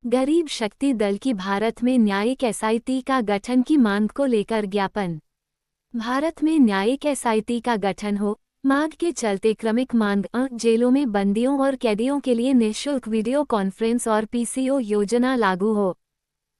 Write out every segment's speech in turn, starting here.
गरीब शक्ति दल की भारत में न्यायिक एसआईटी का गठन की मांग को लेकर ज्ञापन। भारत में न्यायिक एसआईटी का गठन हो, मांग के चलते क्रमिक मांग जेलों में बंदियों और कैदियों के लिए निःशुल्क वीडियो कॉन्फ्रेंस और पीसीओ योजना लागू हो।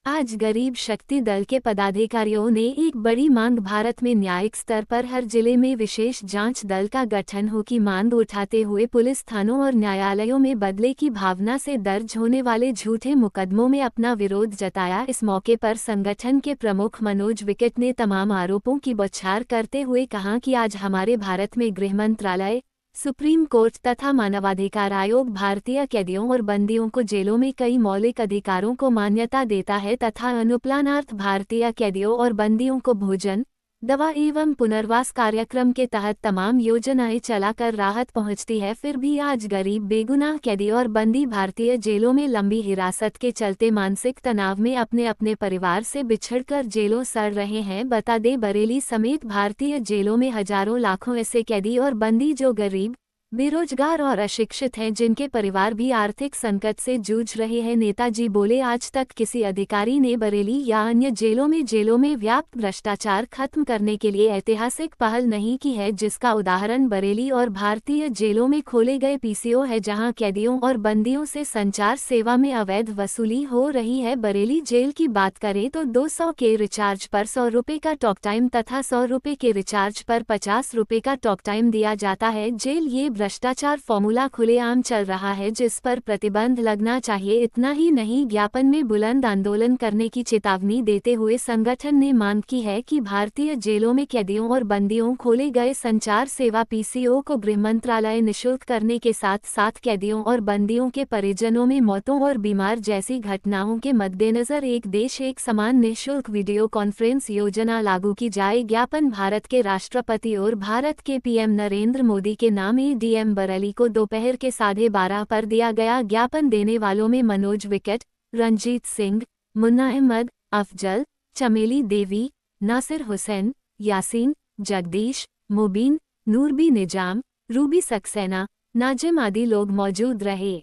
आज गरीब शक्ति दल के पदाधिकारियों ने एक बड़ी मांग भारत में न्यायिक स्तर पर हर जिले में विशेष जांच दल का गठन हो की मांग उठाते हुए पुलिस थानों और न्यायालयों में बदले की भावना से दर्ज होने वाले झूठे मुकदमों में अपना विरोध जताया। इस मौके पर संगठन के प्रमुख मनोज विकट ने तमाम आरोपों की बौछार करते हुए कहा कि आज हमारे भारत में गृह मंत्रालय, सुप्रीम कोर्ट तथा मानवाधिकार आयोग भारतीय कैदियों और बंदियों को जेलों में कई मौलिक अधिकारों को मान्यता देता है तथा अनुपालनार्थ भारतीय कैदियों और बंदियों को भोजन, दवा एवं पुनर्वास कार्यक्रम के तहत तमाम योजनाएं चलाकर राहत पहुंचती है। फिर भी आज गरीब बेगुनाह कैदी और बंदी भारतीय जेलों में लंबी हिरासत के चलते मानसिक तनाव में अपने अपने परिवार से बिछड़कर जेलों सड़ रहे हैं। बता दें, बरेली समेत भारतीय जेलों में हजारों लाखों ऐसे कैदी और बंदी जो गरीब, बेरोजगार और अशिक्षित हैं, जिनके परिवार भी आर्थिक संकट से जूझ रहे हैं। नेताजी बोले, आज तक किसी अधिकारी ने बरेली या अन्य जेलों में व्याप्त भ्रष्टाचार खत्म करने के लिए ऐतिहासिक पहल नहीं की है, जिसका उदाहरण बरेली और भारतीय जेलों में खोले गए पीसीओ है, जहां कैदियों और बंदियों से संचार सेवा में अवैध वसूली हो रही है। बरेली जेल की बात करें तो 200 के रिचार्ज पर 100 रुपये का टॉक टाइम तथा 100 रुपये के रिचार्ज पर 50 रुपये का टॉक टाइम दिया जाता है। जेल ये भ्रष्टाचार फॉर्मूला खुलेआम चल रहा है, जिस पर प्रतिबंध लगना चाहिए। इतना ही नहीं, ज्ञापन में बुलंद आंदोलन करने की चेतावनी देते हुए संगठन ने मांग की है कि भारतीय जेलों में कैदियों और बंदियों खोले गए संचार सेवा पीसीओ को गृह मंत्रालय निःशुल्क करने के साथ साथ कैदियों और बंदियों के परिजनों में मौतों और बीमार जैसी घटनाओं के मद्देनजर एक देश एक समान निःशुल्क वीडियो कॉन्फ्रेंस योजना लागू की जाए। ज्ञापन भारत के राष्ट्रपति और भारत के पीएम नरेंद्र मोदी के नाम डीएम बरेली को दोपहर के 12:30 पर दिया गया। ज्ञापन देने वालों में मनोज विकट, रंजीत सिंह, मुन्ना अहमद, अफजल, चमेली देवी, नासिर हुसैन, यासीन, जगदीश, मुबीन, नूरबी निजाम, रूबी सक्सेना, नाजिम आदि लोग मौजूद रहे।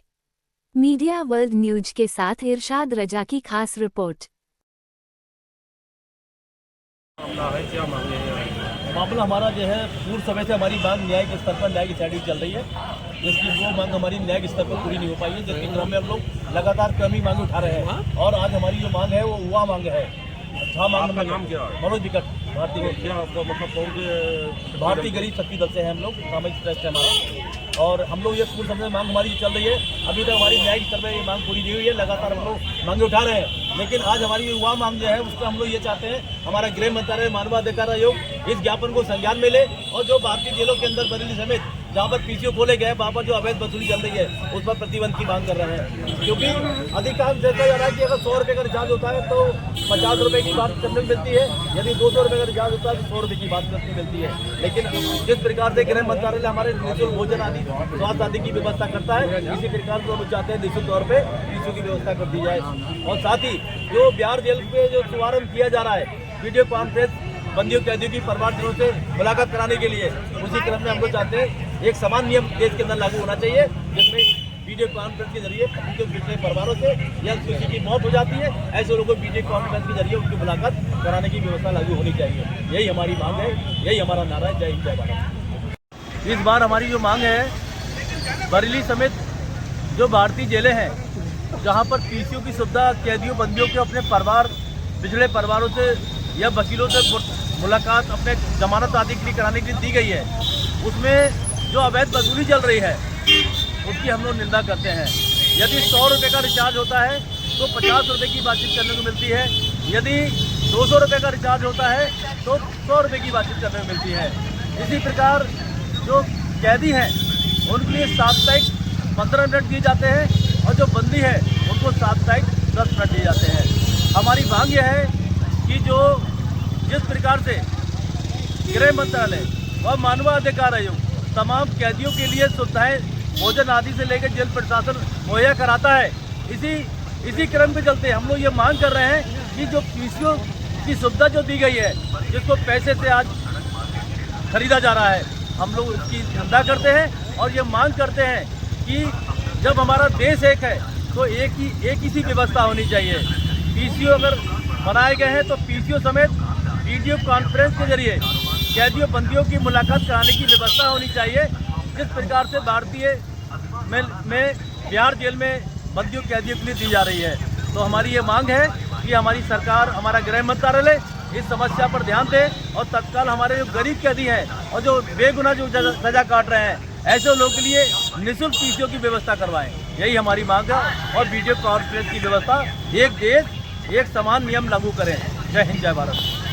मीडिया वर्ल्ड न्यूज के साथ इरशाद रजा की खास रिपोर्ट। मामला हमारा जो है पूर्व समय से हमारी मांग न्यायिक स्तर पर न्यायिक एसआईटी चल रही है, जिसकी वो मांग हमारी न्यायिक स्तर पर पूरी नहीं हो पाई है, जिसके क्रम में हम लोग लगातार क्रमी मांग उठा रहे हैं। और आज हमारी जो मांग है वो हुआ मांग है। आपका नाम क्या है? मनोज विकट, भारतीय गरीब शक्ति दल से है हम लोग, सामाजिक ट्रस्ट है हमारा। और हम लोग ये पूर्व समय मांग हमारी चल रही है, अभी तक हमारी न्यायिक स्तर पर ये मांग पूरी नहीं हुई है। लगातार हम लोग मांगे उठा रहे हैं, लेकिन आज हमारी युवा मांग जो है उसको हम लोग ये चाहते हैं हमारा गृह मंत्रालय, मानवाधिकार आयोग इस ज्ञापन को संज्ञान में ले और जो भारतीय जेलों के अंदर बरेली समेत जहाँ पर पीसीओ खोले गए वहाँ पर जो अवैध वसूली चल रही है उस पर प्रतिबंध की मांग कर रहे हैं। क्योंकि अधिकांश देखा जा रहा है कि अगर 100 रुपये का रिचार्ज होता है तो 50 रुपये की बात करने में मिलती है, यदि 200 रुपये का रिचार्ज होता है तो 100 रुपये की बात करने मिलती है। लेकिन जिस प्रकार से गृह मंत्रालय हमारे निःशुल्क भोजन आदि, स्वास्थ्य आदि की व्यवस्था करता है, इसी प्रकार से हम चाहते हैं निःशुल्क तौर पर पीसीओ की व्यवस्था कर दी जाए। और साथ ही जो बिहार जेल पे जो शुभारंभ किया जा रहा है वीडियो कॉन्फ्रेंस बंदियों कैदियों की परिवारजनों से मुलाकात कराने के लिए, उसी क्रम में हम लोग चाहते हैं एक समान नियम देश के अंदर लागू होना चाहिए, जिसमें वीडियो कॉन्फ्रेंस के जरिए उनके पिछले परिवारों से या किसी की मौत हो जाती है, ऐसे लोगों को वीडियो कॉन्फ्रेंस के जरिए उनकी मुलाकात कराने की व्यवस्था लागू होनी चाहिए। यही हमारी मांग है, यही हमारा नारा है। जय हिंद, जय भारत। इस बार हमारी जो मांग है, बरेली समेत जो भारतीय जेलें हैं जहाँ पर पीसीओ की सुविधा कैदियों बंदियों के अपने परिवार, पिछड़े परिवारों से या वकीलों से मुलाकात अपने जमानत आदि के लिए कराने के लिए दी गई है, उसमें जो अवैध वसूली चल रही है उसकी हम लोग निंदा करते हैं। यदि 100 रुपये का रिचार्ज होता है तो 50 रुपये की बातचीत करने को मिलती है, यदि 200 रुपये का रिचार्ज होता है तो 100 रुपये की बातचीत करने को मिलती है। इसी प्रकार जो कैदी हैं उनके लिए साप्ताहिक 15 मिनट दिए जाते हैं और जो बंदी है उनको साप्ताहिक 10 मिनट दिए जाते हैं। हमारी मांग यह है कि जो जिस प्रकार से गृह मंत्रालय और मानवाधिकार आयोग तमाम कैदियों के लिए सुविधाएं भोजन आदि से लेकर जेल प्रशासन मुहैया कराता है, इसी क्रम के चलते हम लोग ये मांग कर रहे हैं कि जो पीसीओ की सुविधा जो दी गई है, जिसको पैसे से आज खरीदा जा रहा है, हम लोग उसकी निंदा करते हैं और ये मांग करते हैं कि जब हमारा देश एक है तो एक ही सी व्यवस्था होनी चाहिए। पीसीओ अगर बनाए गए हैं तो पीसीओ समेत वीडियो कॉन्फ्रेंस के जरिए कैदियों बंदियों की मुलाकात कराने की व्यवस्था होनी चाहिए। जिस प्रकार से भारतीय में बिहार जेल में बंदियों कैदियों के लिए दी जा रही है, तो हमारी ये मांग है कि हमारी सरकार, हमारा गृह मंत्रालय इस समस्या पर ध्यान दे और तत्काल हमारे जो गरीब कैदी हैं और जो बेगुनाह जो सजा काट रहे हैं, ऐसे लोगों के लिए निःशुल्क पीसीओ की व्यवस्था करवाएं। यही हमारी मांग है। और वीडियो कॉन्फ्रेंस की व्यवस्था, एक देश एक समान नियम लागू करें। जय हिंद, जय भारत।